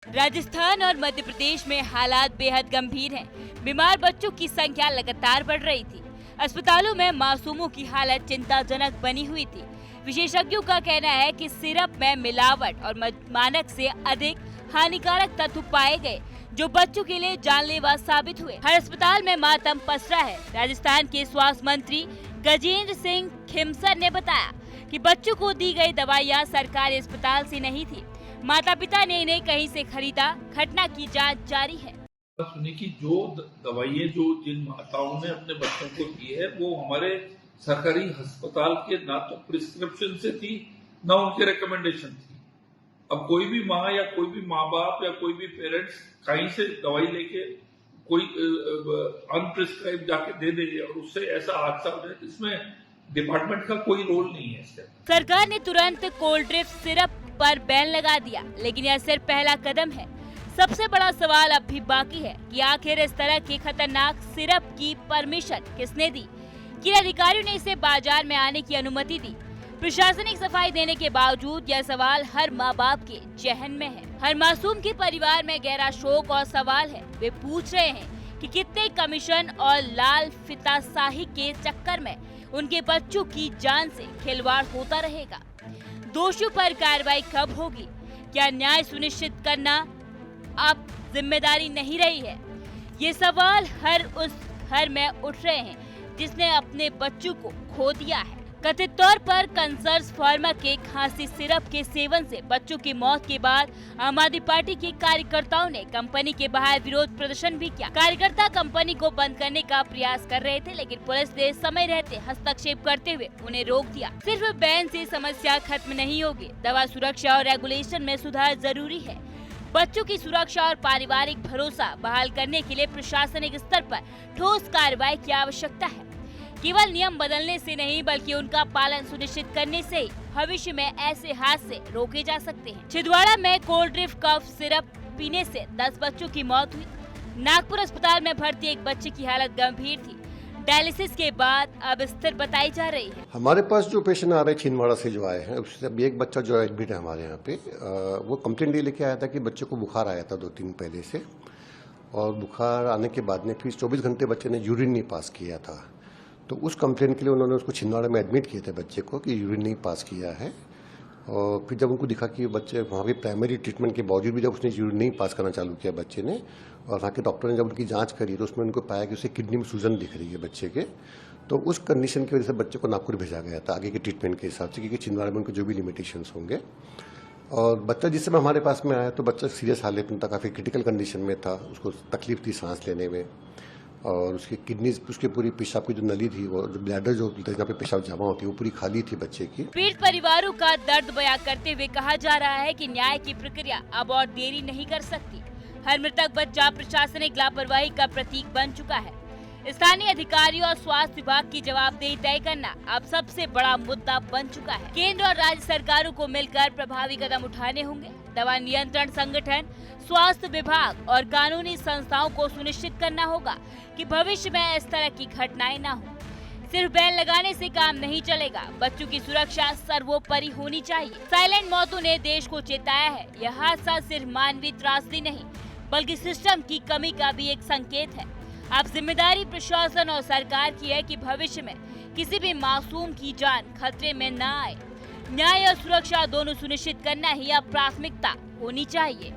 राजस्थान और मध्य प्रदेश में हालात बेहद गंभीर हैं। बीमार बच्चों की संख्या लगातार बढ़ रही थी। अस्पतालों में मासूमों की हालत चिंताजनक बनी हुई थी। विशेषज्ञों का कहना है कि सिरप में मिलावट और मानक से अधिक हानिकारक तत्व पाए गए, जो बच्चों के लिए जानलेवा साबित हुए। हर अस्पताल में मातम पसरा है। राजस्थान के स्वास्थ्य मंत्री गजेंद्र सिंह खिमसर ने बताया कि बच्चों को दी गई दवाइयां सरकारी अस्पताल से नहीं थी। माता पिता ने इन्हें कहीं से खरीदा। घटना की जांच जारी है। सुनी कि जो दवाइयाँ जो जिन माताओं ने अपने बच्चों को दी है वो हमारे सरकारी अस्पताल के ना तो प्रिस्क्रिप्शन से थी ना उनके रिकमेंडेशन थी। अब कोई भी माँ या कोई भी माँ बाप या कोई भी पेरेंट्स कहीं से दवाई लेके कोई अनप्रिस्क्राइब जाके दे दे और उससे ऐसा हादसा हो जाए, इसमें डिपार्टमेंट का कोई रोल नहीं है। सरकार ने तुरंत कोल्ड ड्रिफ्ट सिरप पर बैन लगा दिया, लेकिन यह सिर्फ पहला कदम है। सबसे बड़ा सवाल अब भी बाकी है कि आखिर इस तरह के खतरनाक सिरप की परमिशन किसने दी? किन अधिकारियों ने इसे बाजार में आने की अनुमति दी? प्रशासनिक सफाई देने के बावजूद यह सवाल हर माँ बाप के जहन में है। हर मासूम के परिवार में गहरा शोक और सवाल है। वे पूछ रहे हैं कि कितने कमीशन और लाल फीताशाही के चक्कर में उनके बच्चों की जान से खिलवाड़ होता रहेगा। दोषियों पर कार्रवाई कब होगी? क्या न्याय सुनिश्चित करना अब जिम्मेदारी नहीं रही है? ये सवाल हर उस घर में उठ रहे हैं जिसने अपने बच्चों को खो दिया है। कथित तौर पर कंसर्स फार्मा के खांसी सिरप के सेवन से बच्चों की मौत के बाद आम आदमी पार्टी के कार्यकर्ताओं ने कंपनी के बाहर विरोध प्रदर्शन भी किया। कार्यकर्ता कंपनी को बंद करने का प्रयास कर रहे थे, लेकिन पुलिस ने समय रहते हस्तक्षेप करते हुए उन्हें रोक दिया। सिर्फ बैन से समस्या खत्म नहीं होगी। दवा सुरक्षा और रेगुलेशन में सुधार जरूरी है। बच्चों की सुरक्षा और पारिवारिक भरोसा बहाल करने के लिए प्रशासनिक स्तर पर ठोस कार्रवाई की आवश्यकता है। केवल नियम बदलने से नहीं, बल्कि उनका पालन सुनिश्चित करने से ही भविष्य में ऐसे हादसे रोके जा सकते हैं। छिंदवाड़ा में कोल्ड ड्रिफ्ट कफ सिरप पीने से 10 बच्चों की मौत हुई। नागपुर अस्पताल में भर्ती एक बच्चे की हालत गंभीर थी। डायलिसिस के बाद अब स्थिर बताई जा रही है। हमारे पास जो पेशेंट आ रहे हैं छिंदवाड़ा से जो आए हैं, उससे अभी एक बच्चा जो एडमिट है हमारे यहाँ पे, वो कंप्लेंट ये लेके आया था कि बच्चे को बुखार आया था 2-3 दिन पहले से, और बुखार आने के बाद में फिर 24 घंटे बच्चे ने यूरिन नहीं पास किया था। तो उस कंप्लेंट के लिए उन्होंने उसको छिंदवाड़ा में एडमिट किए थे बच्चे को कि यूरिन नहीं पास किया है। और फिर जब उनको दिखा कि बच्चे वहाँ पे प्राइमरी ट्रीटमेंट के बावजूद भी जब उसने यूरिन नहीं पास करना चालू किया बच्चे ने, और वहाँ के डॉक्टर ने जब उनकी जांच करी तो उसमें उनको पाया कि उसे किडनी में सूजन दिख रही है बच्चे के। तो उस कंडीशन की वजह से बच्चे को नागपुर भेजा गया था आगे के ट्रीटमेंट के हिसाब से, क्योंकि छिंदवाड़ा में उनको जो भी लिमिटेशंस होंगे। और बच्चा जिस समय हमारे पास में आया तो बच्चा सीरियस हालत में था, काफ़ी क्रिटिकल कंडीशन में था। उसको तकलीफ थी सांस लेने में, और उसकी किडनी, उसके पूरी पेशाब की जो नली थी, वो जो ब्लैडर जो जहाँ पे पेशाब जमा होती है, वो पूरी खाली थी बच्चे की। पीड़ित परिवारों का दर्द बयां करते हुए कहा जा रहा है कि न्याय की प्रक्रिया अब और देरी नहीं कर सकती। हर मृतक बच्चा प्रशासनिक लापरवाही का प्रतीक बन चुका है। स्थानीय अधिकारियों और स्वास्थ्य विभाग की जवाबदेही तय करना अब सबसे बड़ा मुद्दा बन चुका है। केंद्र और राज्य सरकारों को मिलकर प्रभावी कदम उठाने होंगे। दवा नियंत्रण संगठन, स्वास्थ्य विभाग और कानूनी संस्थाओं को सुनिश्चित करना होगा कि भविष्य में इस तरह की घटनाएं न हो। सिर्फ बैन लगाने से काम नहीं चलेगा। बच्चों की सुरक्षा सर्वोपरि होनी चाहिए। साइलेंट मौतों ने देश को चेताया है। यह हादसा सिर्फ मानवीय त्रासदी नहीं, बल्कि सिस्टम की कमी का भी एक संकेत है। अब जिम्मेदारी प्रशासन और सरकार की है कि भविष्य में किसी भी मासूम की जान खतरे में न आए। न्याय और सुरक्षा दोनों सुनिश्चित करना ही अब प्राथमिकता होनी चाहिए।